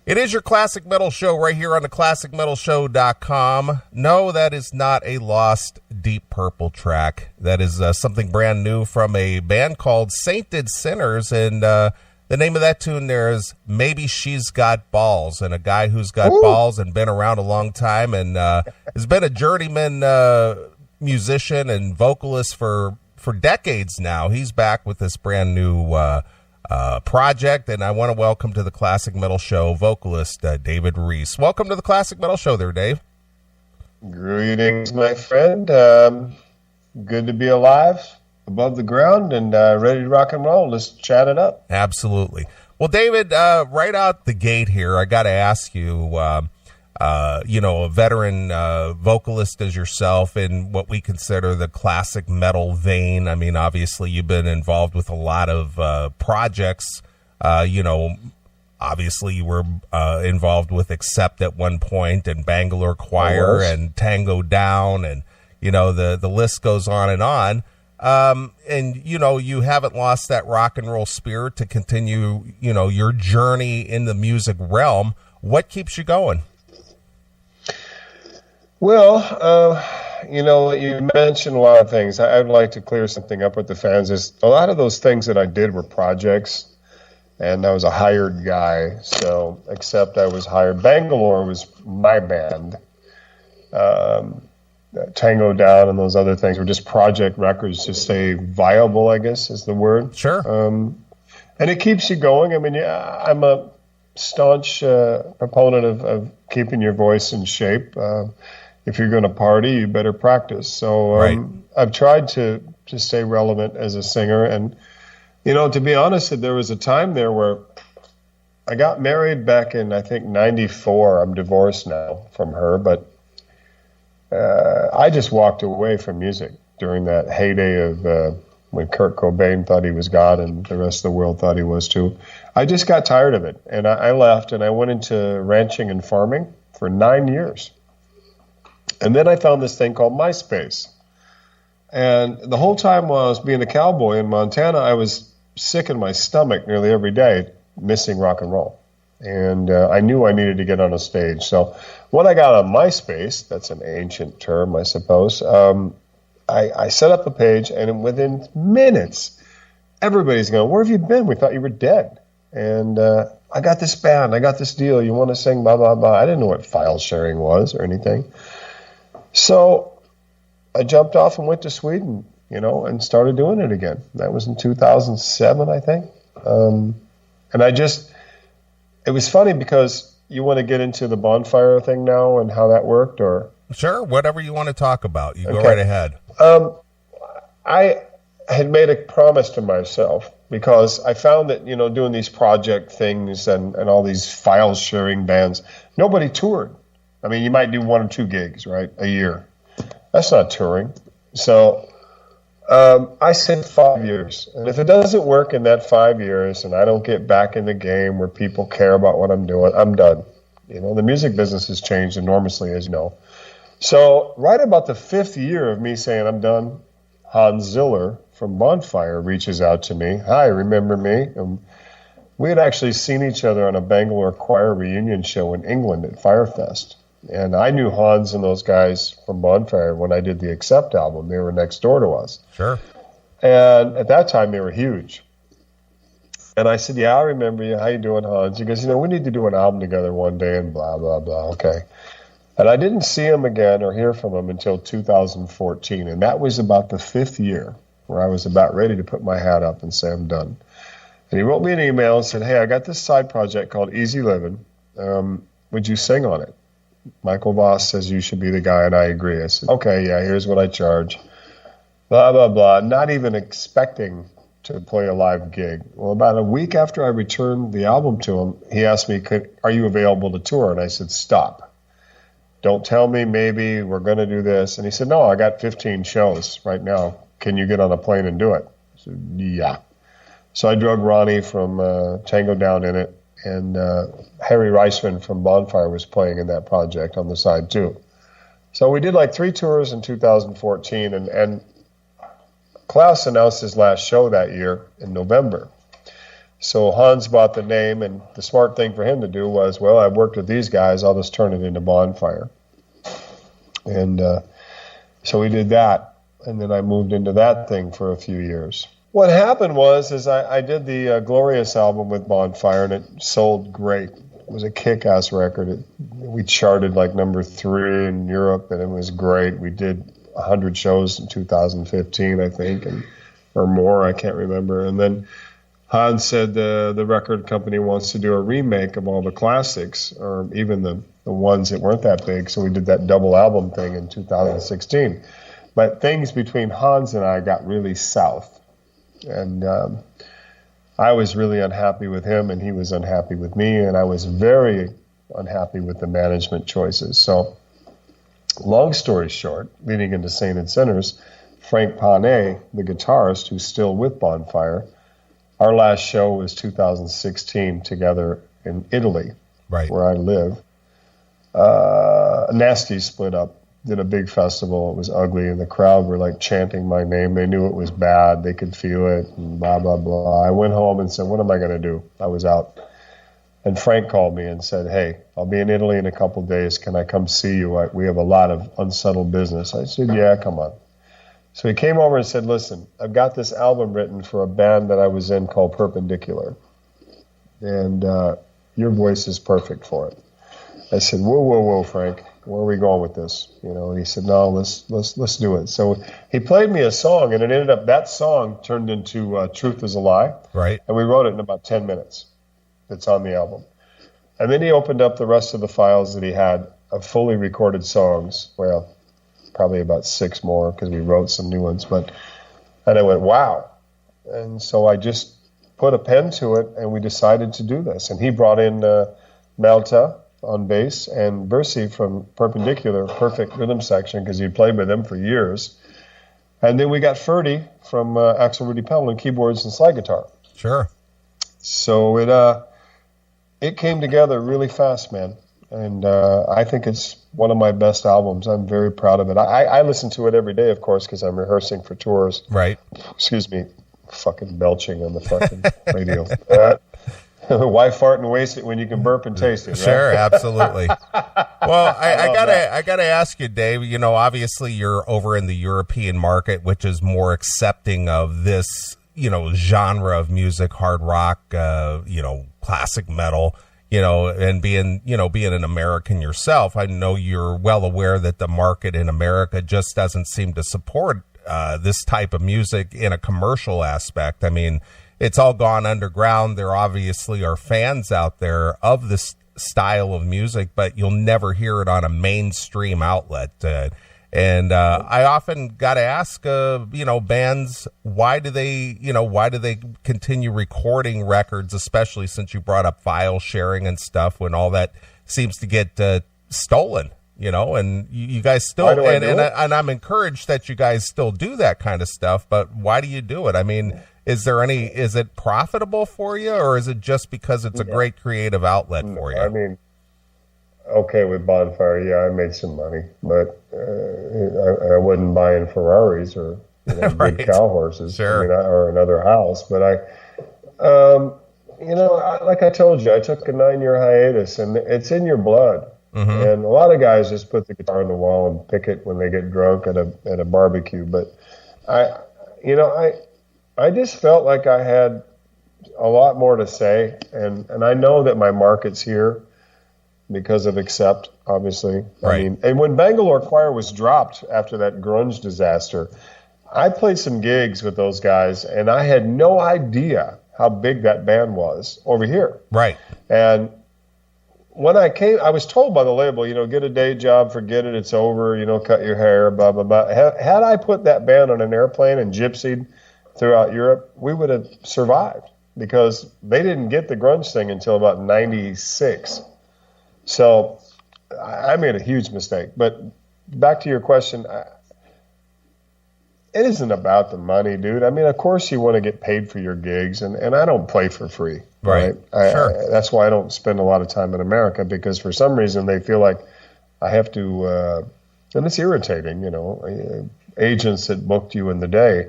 It is your Classic Metal Show right here on the ClassicMetalShow.com. No, that is not a lost Deep Purple track. That is something brand new from a band called Sainted Sinners, and the name of that tune there is Maybe She's Got Balls, and a guy who's got balls and been around a long time and has been a journeyman musician and vocalist for decades now. He's back with this brand new project, and I want to welcome to the Classic Metal Show vocalist David Reece. Welcome to the Classic Metal Show there, Dave. Greetings, my friend. Good to be alive, above the ground, and ready to rock and roll. Let's chat it up. Absolutely. Well, David, right out the gate here, I got to ask you, a veteran vocalist as yourself in what we consider the classic metal vein. I mean, obviously, you've been involved with a lot of projects. Obviously, you were involved with Accept at one point, and Bangalore Choir, and Tango Down, and, the list goes on and on. You haven't lost that rock and roll spirit to continue, your journey in the music realm. What keeps you going? Well, you mentioned a lot of things. I'd like to clear something up with the fans. Is a lot of those things that I did were projects, and I was a hired guy. So, except I was hired. Bangalore was my band. Tango Down and those other things were just project records to stay viable, I guess is the word. Sure. And it keeps you going. I mean, I'm a staunch proponent of keeping your voice in shape. If you're going to party, you better practice. So right. I've tried to stay relevant as a singer. And, to be honest, there was a time there where I got married back in, I think, 94. I'm divorced now from her. But I just walked away from music during that heyday of when Kurt Cobain thought he was God and the rest of the world thought he was too. I just got tired of it. And I left and I went into ranching and farming for 9 years. And then I found this thing called MySpace. And the whole time while I was being a cowboy in Montana, I was sick in my stomach nearly every day, missing rock and roll. And I knew I needed to get on a stage. So when I got on MySpace, that's an ancient term, I suppose, I set up a page, and within minutes, everybody's going, "Where have you been? We thought you were dead." And I got this band, I got this deal, you want to sing, blah, blah, blah. I didn't know what file sharing was or anything. So I jumped off and went to Sweden, and started doing it again. That was in 2007, I think. And it was funny because you want to get into the Bonfire thing now and how that worked, or? Sure, whatever you want to talk about. You go right ahead. I had made a promise to myself because I found that, doing these project things and all these file sharing bands, nobody toured. I mean, you might do 1 or 2 gigs, right, a year. That's not touring. So I said 5 years. And if it doesn't work in that 5 years and I don't get back in the game where people care about what I'm doing, I'm done. The music business has changed enormously, as you know. So right about the 5th year of me saying I'm done, Hans Ziller from Bonfire reaches out to me. "Hi, remember me?" We had actually seen each other on a Bangalore Choir reunion show in England at Firefest. And I knew Hans and those guys from Bonfire when I did the Accept album. They were next door to us. Sure. And at that time, they were huge. And I said, "Yeah, I remember you. How you doing, Hans?" He goes, "We need to do an album together one day," and blah, blah, blah. Okay. And I didn't see him again or hear from him until 2014. And that was about the 5th year where I was about ready to put my hat up and say I'm done. And he wrote me an email and said, "Hey, I got this side project called Easy Living. Would you sing on it? Michael Voss says you should be the guy," and I agree. I said, "Okay, yeah, here's what I charge." Blah, blah, blah. Not even expecting to play a live gig. Well, about a week after I returned the album to him, he asked me, "Are you available to tour?" And I said, "Stop. Don't tell me maybe we're going to do this." And he said, "No, I got 15 shows right now. Can you get on a plane and do it?" I said, "Yeah." So I drug Ronnie from Tango Down in it, and Harry Reisman from Bonfire was playing in that project on the side too. So we did like 3 tours in 2014, and Klaus announced his last show that year in November. So Hans bought the name, and the smart thing for him to do was, well, I've worked with these guys, I'll just turn it into Bonfire. And so we did that, and then I moved into that thing for a few years. What happened was I did the Glorious album with Bonfire, and it sold great. It was a kick-ass record. We charted like number 3 in Europe, and it was great. We did 100 shows in 2015, I think, or more, I can't remember. And then Hans said the record company wants to do a remake of all the classics, or even the ones that weren't that big. So we did that double album thing in 2016. But things between Hans and I got really south. And I was really unhappy with him, and he was unhappy with me, and I was very unhappy with the management choices. So long story short, leading into Sainted Sinners, Frank Pane, the guitarist who's still with Bonfire, our last show was 2016 together in Italy, right, where I live. Nasty split up, did a big festival. It was ugly, and the crowd were like chanting my name. They knew it was bad. They could feel it, and blah, blah, blah. I went home and said, what am I going to do? I was out. And Frank called me and said, hey, I'll be in Italy in a couple of days. Can I come see you? We have a lot of unsettled business. I said, yeah, come on. So he came over and said, listen, I've got this album written for a band that I was in called Perpendicular, and your voice is perfect for it. I said, whoa, Frank, where are we going with this? You know, and he said, no, let's do it. So he played me a song, and it ended up, that song turned into Truth is a Lie. Right. And we wrote it in about 10 minutes. It's on the album. And then he opened up the rest of the files that he had of fully recorded songs. Well, probably about 6 more because we wrote some new ones. And I went, wow. And so I just put a pen to it, and we decided to do this. And he brought in Malta on bass, and Bercy from Perpendicular, perfect rhythm section, because he'd played with them for years. And then we got Ferdy from Axel Rudy Pell on keyboards and slide guitar. Sure. So it came together really fast, man. And I think it's one of my best albums. I'm very proud of it. I listen to it every day, of course, because I'm rehearsing for tours. Right. Excuse me, fucking belching on the fucking radio. Why fart and waste it when you can burp and taste it? Right? Sure, absolutely. Well, I gotta ask you, Dave. You know, obviously you're over in the European market, which is more accepting of this, you know, genre of music, hard rock, you know, classic metal. You know, and being an American yourself, I know you're well aware that the market in America just doesn't seem to support this type of music in a commercial aspect. I mean, it's all gone underground. There obviously are fans out there of this style of music, but you'll never hear it on a mainstream outlet. And I often got to ask, you know, bands, why do they continue recording records, especially since you brought up file sharing and stuff, when all that seems to get stolen, you know, and you guys still, and I'm encouraged that you guys still do that kind of stuff, but why do you do it? I mean, is it profitable for you, or is it just because it's a great creative outlet for you? I mean, okay, with Bonfire, yeah, I made some money, but I wasn't buying Ferraris or right. big cow horses, sure. or another house. But like I told you, I took a 9-year hiatus, and it's in your blood. Mm-hmm. And a lot of guys just put the guitar on the wall and pick it when they get drunk at a barbecue. But I just felt like I had a lot more to say, and I know that my market's here because of Accept, obviously. Right. I mean, and when Bangalore Choir was dropped after that grunge disaster, I played some gigs with those guys, and I had no idea how big that band was over here. Right. And when I came, I was told by the label, get a day job, forget it, it's over, cut your hair, blah, blah, blah. Had I put that band on an airplane and gypsied throughout Europe, we would have survived, because they didn't get the grunge thing until about 96. So I made a huge mistake. But back to your question, it isn't about the money, dude. I mean, of course you want to get paid for your gigs, and I don't play for free. Right. Sure. That's why I don't spend a lot of time in America, because for some reason they feel like I have to, and it's irritating, agents that booked you in the day.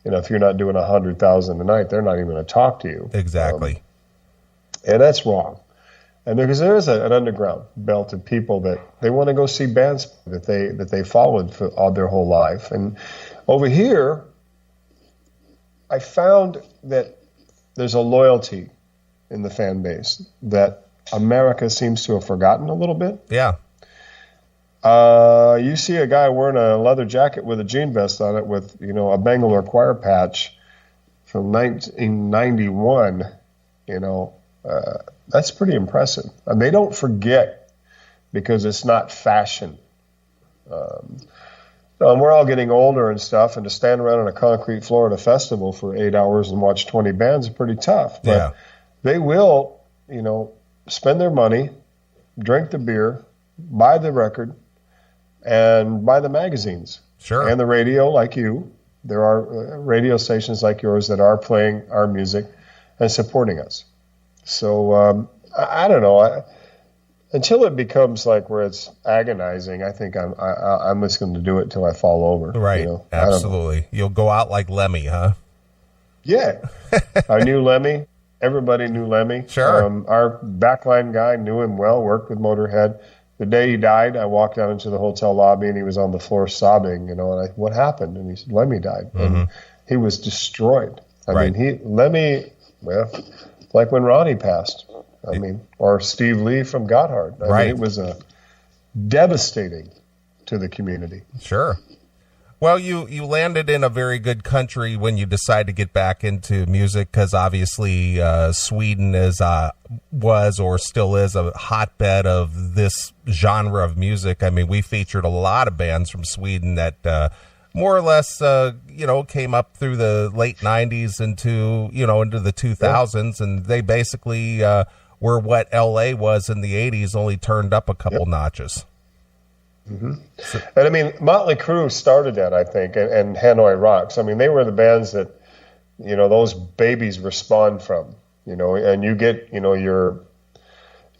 if you're not doing 100,000 a night, they're not even going to talk to you. Exactly. And that's wrong. And because there is an underground belt of people that they want to go see bands that they followed for all their whole life. And over here, I found that there's a loyalty in the fan base that America seems to have forgotten a little bit. Yeah. You see a guy wearing a leather jacket with a jean vest on it with, a Bangalore choir patch from 1991, that's pretty impressive. And they don't forget because it's not fashion. And we're all getting older and stuff, and to stand around on a concrete floor at a festival for 8 hours and watch 20 bands is pretty tough. But they will, spend their money, drink the beer, buy the record, and buy the magazines. Sure. And the radio, like you. There are radio stations like yours that are playing our music and supporting us. So I don't know. Until it becomes like where it's agonizing, I think I'm just going to do it till I fall over. Right. Absolutely. You'll go out like Lemmy, huh? Yeah. I knew Lemmy. Everybody knew Lemmy. Sure. Our backline guy knew him well, worked with Motorhead. The day he died, I walked out into the hotel lobby and he was on the floor sobbing, and what happened? And he said, Lemmy died. Mm-hmm. And he was destroyed. I mean, Lemmy, like when Ronnie passed. I mean, or Steve Lee from Gotthard. I mean, it was devastating to the community. Sure. Well, you landed in a very good country when you decided to get back into music, because obviously Sweden was or still is a hotbed of this genre of music. I mean, we featured a lot of bands from Sweden that more or less, came up through the late 90s into the 2000s, and they basically were what L.A. was in the 80s, only turned up a couple notches. Mm-hmm. And I mean, Motley Crue started that, I think, and Hanoi Rocks. I mean, they were the bands that, those babies respond from, and you get, your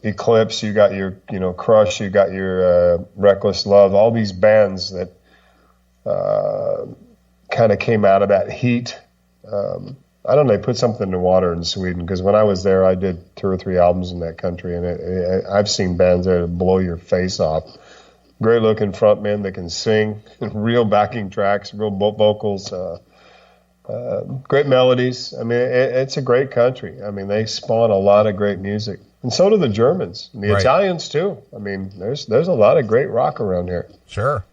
Eclipse, you got your, Crush, you got your Reckless Love, all these bands that kind of came out of that heat. I don't know, they put something in the water in Sweden, because when I was there, I did 2 or 3 albums in that country, and I've seen bands there that blow your face off. Great looking frontmen that can sing, real backing tracks, real vocals, great melodies. I mean, it's a great country. I mean, they spawn a lot of great music, and so do the Germans, and the Italians too. I mean, there's a lot of great rock around here. Sure.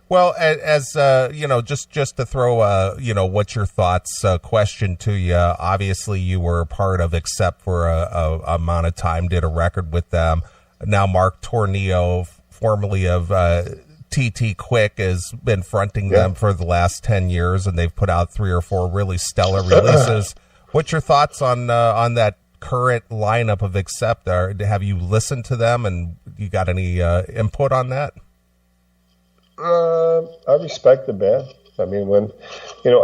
Well, as just to throw what's your thoughts question to you. Obviously, you were a part of Accept for a amount of time, did a record with them. Now, Mark Tornillo, formerly of TT Quick, has been fronting them for the last 10 years, and they've put out 3 or 4 really stellar releases. What's your thoughts on that current lineup of Accept? Have you listened to them, and you got any input on that? I respect the band. I mean, when,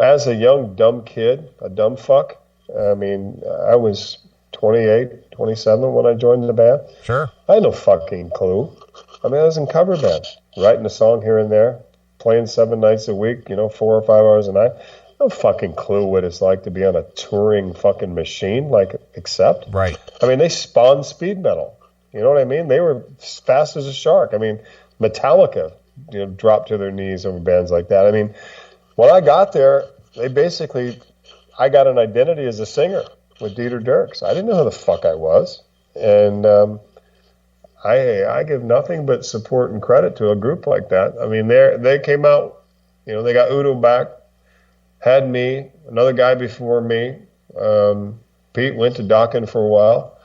as a young, dumb kid, a dumb fuck, I mean, I was 28, 27 when I joined the band. Sure. I had no fucking clue. I mean, I was in cover band, writing a song here and there, playing 7 nights a week, 4 or 5 hours a night. No fucking clue what it's like to be on a touring fucking machine like Accept. Right. I mean, they spawned speed metal. You know what I mean? They were fast as a shark. I mean, Metallica, dropped to their knees over bands like that. I mean, when I got there, I got an identity as a singer with Dieter Dierks. I didn't know who the fuck I was. And I give nothing but support and credit to a group like that. I mean, they came out, they got Udo back, had me, another guy before me. Pete went to Dokken for a while.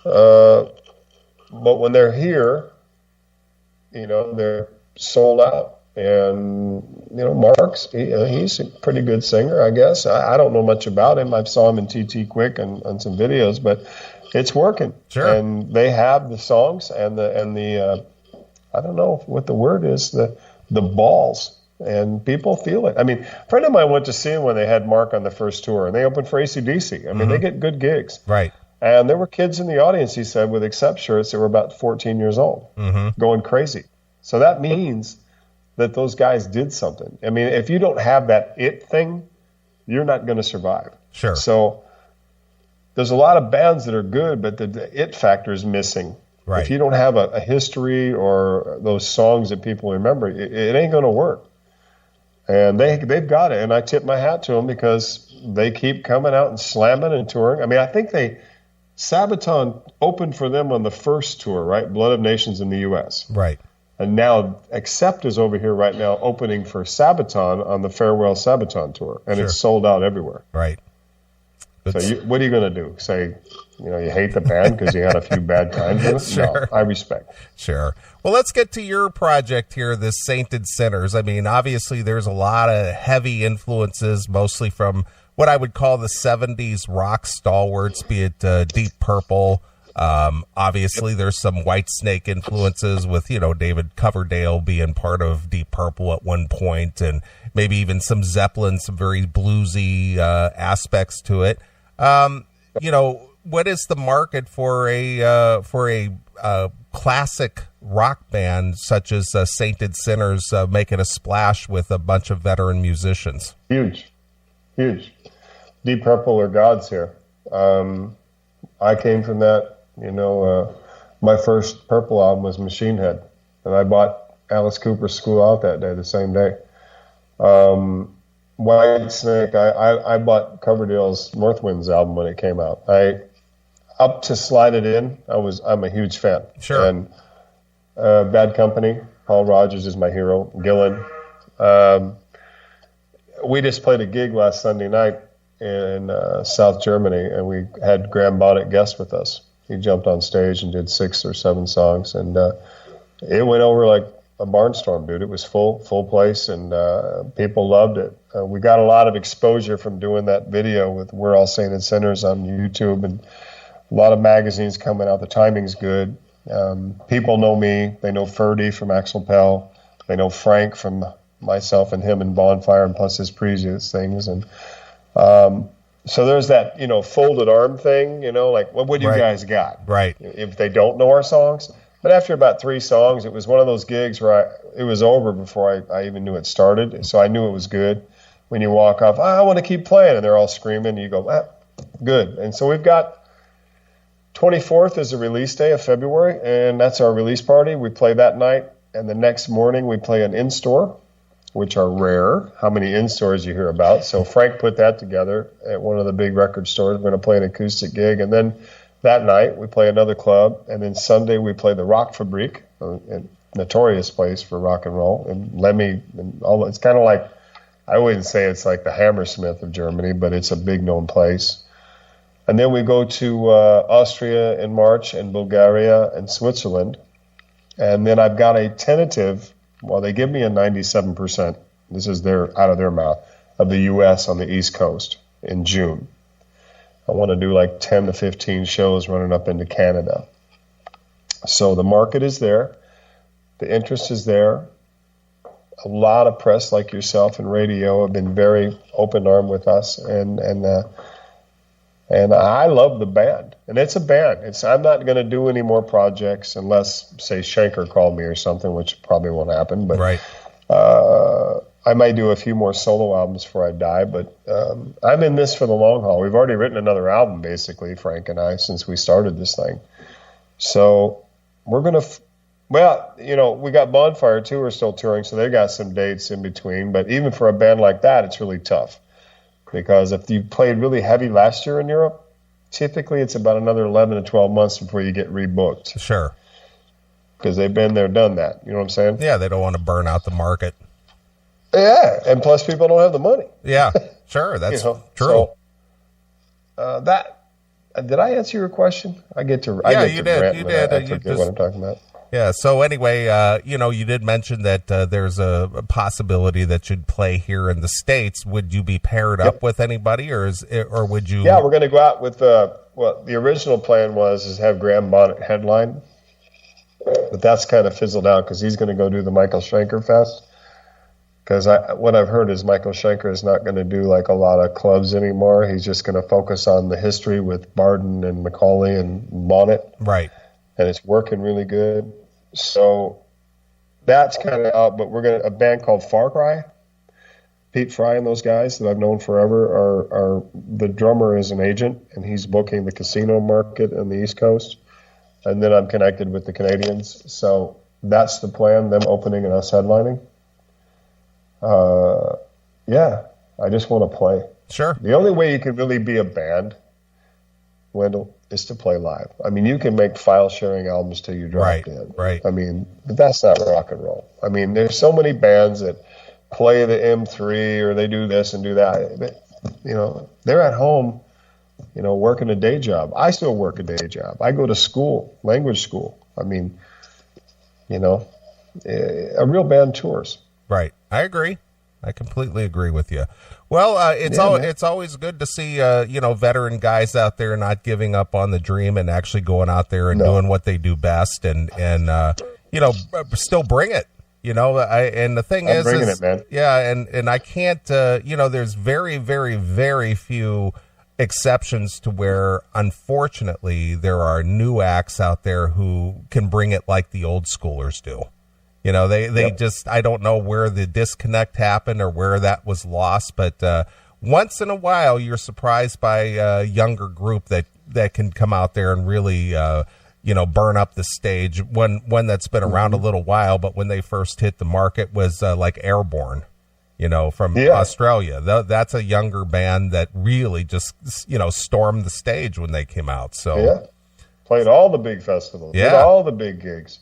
But when they're here, they're sold out. And, Mark's, he's a pretty good singer, I guess. I don't know much about him. I saw him in TT Quick and some videos, but it's working. Sure. And they have the songs and the I don't know what the word is, the balls. And people feel it. I mean, a friend of mine went to see him when they had Mark on the first tour, and they opened for AC/DC. I mean, they get good gigs. Right. And there were kids in the audience, he said, with Accept shirts that were about 14 years old, going crazy. So that means that those guys did something. I mean, if you don't have that it thing, you're not going to survive. Sure. So there's a lot of bands that are good, but the it factor is missing. Right. If you don't have a history or those songs that people remember, it ain't going to work. And they've got it. And I tip my hat to them because they keep coming out and slamming and touring. I mean, I think Sabaton opened for them on the first tour, right? Blood of Nations in the U.S. Right. And now Accept is over here right now opening for Sabaton on the Farewell Sabaton tour. And It's sold out everywhere. Right. So what are you going to do? Say, you hate the band because you had a few bad times with it? Sure. No, I respect. Sure. Well, let's get to your project here, this Sainted Sinners. I mean, obviously there's a lot of heavy influences, mostly from what I would call the 70s rock stalwarts, be it Deep Purple. Obviously there's some Whitesnake influences with, David Coverdale being part of Deep Purple at one point, and maybe even some Zeppelin, some very bluesy aspects to it. What is the market for a classic rock band such as Sainted Sinners making a splash with a bunch of veteran musicians? Huge. Deep Purple are gods here. I came from that. My first Purple album was Machine Head, and I bought Alice Cooper's School Out that day, the same day. Whitesnake, I bought Coverdale's North Winds album when it came out. Up to Slide It In, I'm a huge fan. Sure. And Bad Company, Paul Rogers is my hero. Gillan. We just played a gig last Sunday night in South Germany, and we had Graham Bonnet guest with us. He jumped on stage and did 6 or 7 songs, and it went over like a barnstorm, dude. It was full place, and people loved it. We got a lot of exposure from doing that video with We're All Sainted Sinners on YouTube, and a lot of magazines coming out. The timing's good. People know me. They know Ferdy from Axel Pell. They know Frank from myself and him and Bonfire, and plus his previous things. And so there's that, folded arm thing, like, what do you guys got? Right. If they don't know our songs. But after about 3 songs, it was one of those gigs where it was over before I even knew it started. So I knew it was good. When you walk off, I want to keep playing, and they're all screaming, and you go, good. And so we've got 24th is the release day of February, and that's our release party. We play that night, and the next morning we play an in-store, which are rare. How many in-stores you hear about? So Frank put that together at one of the big record stores. We're going to play an acoustic gig, and then that night we play another club, and then Sunday we play the Rock Fabrique, a notorious place for rock and roll, and Lemmy, and all. It's kind of like, I wouldn't say it's like the Hammersmith of Germany, but it's a big known place. And then we go to Austria in March, and Bulgaria and Switzerland, and then I've got a tentative. Well, they give me a 97%. This is out of their mouth, of the U.S. on the East Coast in June. I want to do like 10 to 15 shows running up into Canada. So the market is there. The interest is there. A lot of press like yourself and radio have been very open-armed with us. And I love the band. And it's a band. I'm not going to do any more projects unless, say, Schenker called me or something, which probably won't happen. But right. I might do a few more solo albums before I die, but I'm in this for the long haul. We've already written another album, basically, Frank and I, since we started this thing. So we're going to, we got Bonfire, too, we're still touring, so they got some dates in between. But even for a band like that, it's really tough. Because if you played really heavy last year in Europe, typically it's about another 11 to 12 months before you get rebooked. Sure. Because they've been there, done that. You know what I'm saying? Yeah, they don't want to burn out the market. Yeah, and plus people don't have the money. Yeah, sure, that's true. So, did I answer your question? I get to rant. You did. I forget what I'm talking about. Yeah. So anyway, you did mention that there's a possibility that you'd play here in the States. Would you be paired up with anybody, or would you? Yeah, we're going to go out with the original plan was have Graham Bonnet headline, but that's kind of fizzled out because he's going to go do the Michael Schenker Fest. Because what I've heard is Michael Schenker is not going to do like a lot of clubs anymore. He's just going to focus on the history with Barden and Macaulay and Bonnet. Right. And it's working really good. So that's kind of out. But we're a band called Far Cry. Pete Fry and those guys that I've known forever are the drummer is an agent, and he's booking the casino market on the East Coast. And then I'm connected with the Canadians. So that's the plan, them opening and us headlining. Yeah, I just want to play. Sure. The only way you can really be a band, Wendell, is to play live. I mean, you can make file-sharing albums till you drop dead. Right. I mean, but that's not rock and roll. I mean, there's so many bands that play the M3 or they do this and do that. But, you know, they're at home, you know, working a day job. I still work a day job. I go to school, language school. I mean, you know, a real band tours. Right. I agree. I completely agree with you. Well, it's always good to see, you know, veteran guys out there not giving up on the dream and actually going out there and doing what they do best and you know, still bring it. You know, and the thing is, it, man. Yeah, and I can't, you know, there's very, very, very few exceptions to where, unfortunately, there are new acts out there who can bring it like the old schoolers do. You know, they just, I don't know where the disconnect happened or where that was lost, but once in a while, you're surprised by a younger group that can come out there and really, you know, burn up the stage. One that's been around a little while, but when they first hit the market was like Airborne, you know, from Australia. That's a younger band that really just, you know, stormed the stage when they came out. So played all the big festivals, did all the big gigs.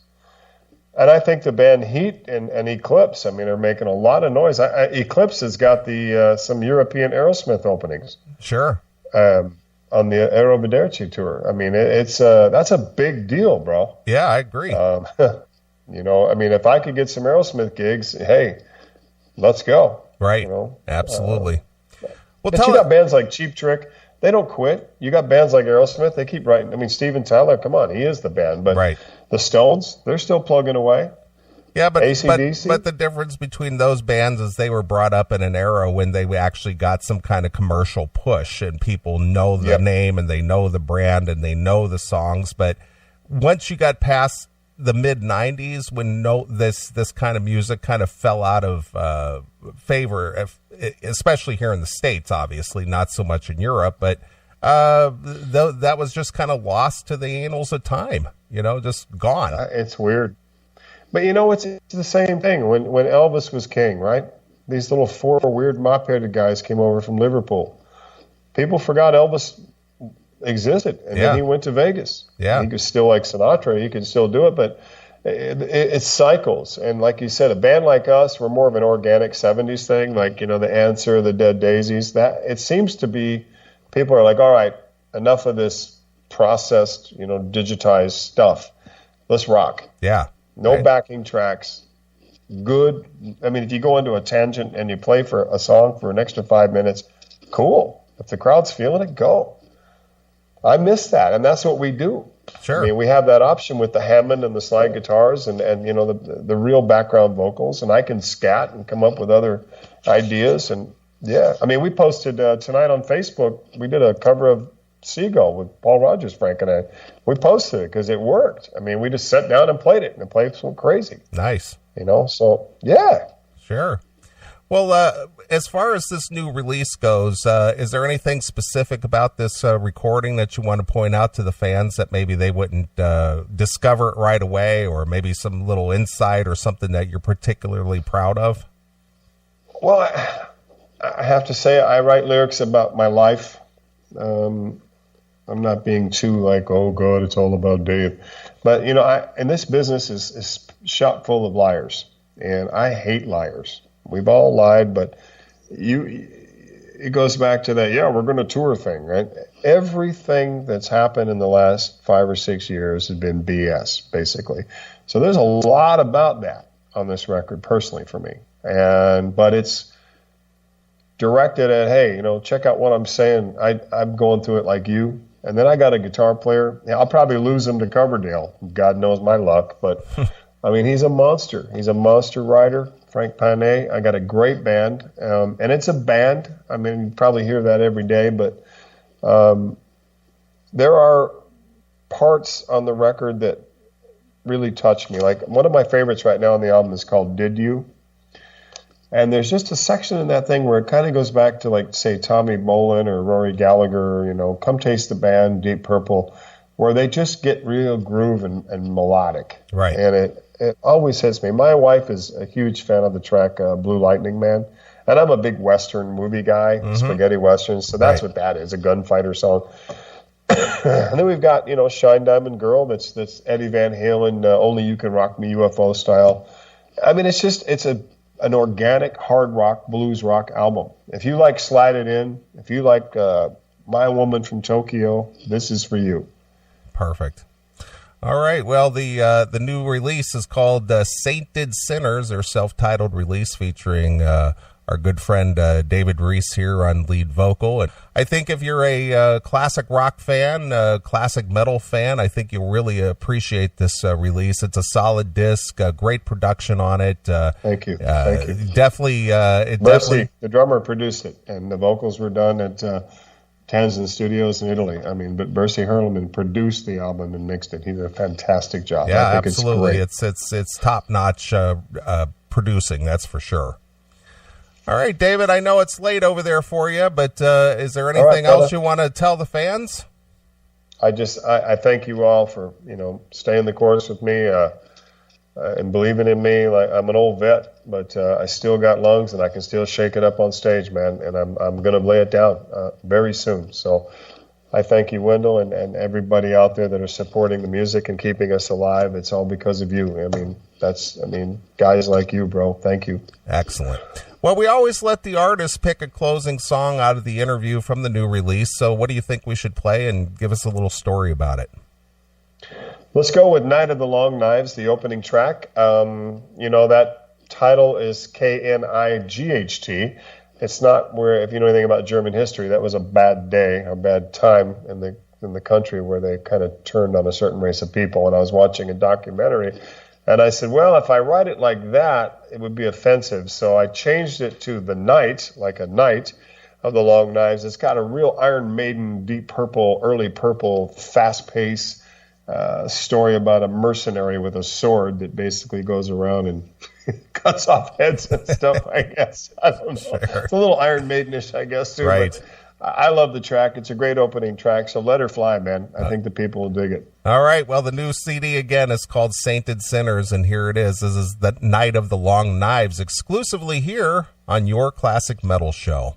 And I think the band Heat and Eclipse, I mean, are making a lot of noise. Eclipse has got the some European Aerosmith openings. Sure. On the Aeroviderci tour. I mean, it's that's a big deal, bro. Yeah, I agree. You know, I mean, if I could get some Aerosmith gigs, hey, let's go. Right. You know? Absolutely. Well, but you got bands like Cheap Trick. They don't quit. You got bands like Aerosmith. They keep writing. I mean, Steven Tyler, come on, he is the band. But the Stones, they're still plugging away. Yeah, but AC/DC? but the difference between those bands is they were brought up in an era when they actually got some kind of commercial push and people know the name and they know the brand and they know the songs. But once you got past the mid 90s, when this kind of music kind of fell out of favor, especially here in the States, obviously not so much in Europe, but that was just kind of lost to the annals of time, you know, just gone. It's weird. But you know, it's the same thing. When Elvis was king, right? These little four weird mop-headed guys came over from Liverpool. People forgot Elvis existed, and then he went to Vegas. Yeah, he could still, like Sinatra, he could still do it, but it cycles. And like you said, a band like us, we're more of an organic 70s thing, like, you know, The Answer, The Dead Daisies. That it seems to be, people are like, all right, enough of this processed, you know, digitized stuff. Let's rock. Yeah. No backing tracks. Good. I mean, if you go into a tangent and you play for a song for an extra 5 minutes, cool. If the crowd's feeling it, go. I miss that, and that's what we do. Sure. I mean, we have that option with the Hammond and the slide guitars and you know, the real background vocals, and I can scat and come up with other ideas. And I mean, we posted tonight on Facebook, we did a cover of Seagull with Paul Rogers, Frank and I. We posted it because it worked. I mean, we just sat down and played it, and played some crazy. Nice. You know, so yeah. Sure. Well, as far as this new release goes, is there anything specific about this recording that you want to point out to the fans that maybe they wouldn't discover it right away, or maybe some little insight or something that you're particularly proud of? Well, I have to say I write lyrics about my life. I'm not being too like, oh God, it's all about Dave. But, you know, and this business is shot full of liars, and I hate liars. We've all lied, but it goes back to that, we're going to tour thing, right? Everything that's happened in the last 5 or 6 years has been BS, basically. So there's a lot about that on this record, personally, for me. But it's directed at, hey, you know, check out what I'm saying. I'm going through it like you. And then I got a guitar player. I'll probably lose him to Coverdale. God knows my luck. But, I mean, he's a monster. He's a monster writer, Frank Panay. I got a great band. And it's a band. I mean, you probably hear that every day. But there are parts on the record that really touch me. Like, one of my favorites right now on the album is called Did You? And there's just a section in that thing where it kind of goes back to, like, say, Tommy Bolin or Rory Gallagher, Come Taste the Band, Deep Purple, where they just get real groove and melodic. Right. And it always hits me. My wife is a huge fan of the track Blue Lightning Man. And I'm a big Western movie guy, spaghetti Westerns. So that's what that is, a gunfighter song. And then we've got, Shine Diamond Girl. That's Eddie Van Halen, Only You Can Rock Me UFO style. I mean, it's an organic hard rock, blues rock album. If you like Slide It In, if you like My Woman from Tokyo, this is for you. Perfect. All right. Well, the new release is called Sainted Sinners, their self-titled release featuring our good friend David Reece here on lead vocal. And I think if you're a classic rock fan, classic metal fan, I think you'll really appreciate this release. It's a solid disc, great production on it. Thank you. Thank you. Definitely. Mercy, the drummer, produced it, and the vocals were done at Tanzan Studios in Italy. I mean, but Bercy Herleman produced the album and mixed it. He did a fantastic job. Yeah, I think absolutely. It's great. It's top-notch producing, that's for sure. All right, David, I know it's late over there for you, but is there anything else you want to tell the fans? I thank you all for, staying the course with me and believing in me. Like, I'm an old vet, but I still got lungs and I can still shake it up on stage, man. And I'm going to lay it down very soon. So I thank you, Wendell, and everybody out there that are supporting the music and keeping us alive. It's all because of you. I mean, guys like you, bro. Thank you. Excellent. Well, we always let the artist pick a closing song out of the interview from the new release. So what do you think we should play, and give us a little story about it? Let's go with Night of the Long Knives, the opening track. That title is Knight. It's not where, if you know anything about German history, that was a bad day, a bad time in the country where they kind of turned on a certain race of people. And I was watching a documentary, and I said, well, if I write it like that, it would be offensive. So I changed it to the Night, like a Knight of the Long Knives. It's got a real Iron Maiden, Deep Purple, early Purple, fast-paced story about a mercenary with a sword that basically goes around and cuts off heads and stuff, I guess. I don't know. Sure. It's a little Iron Maidenish, I guess, too. Right. But I love the track. It's a great opening track, so let her fly, man. I think the people will dig it. All right. Well, the new CD, again, is called Sainted Sinners, and here it is. This is the Night of the Long Knives, exclusively here on your Classic Metal Show.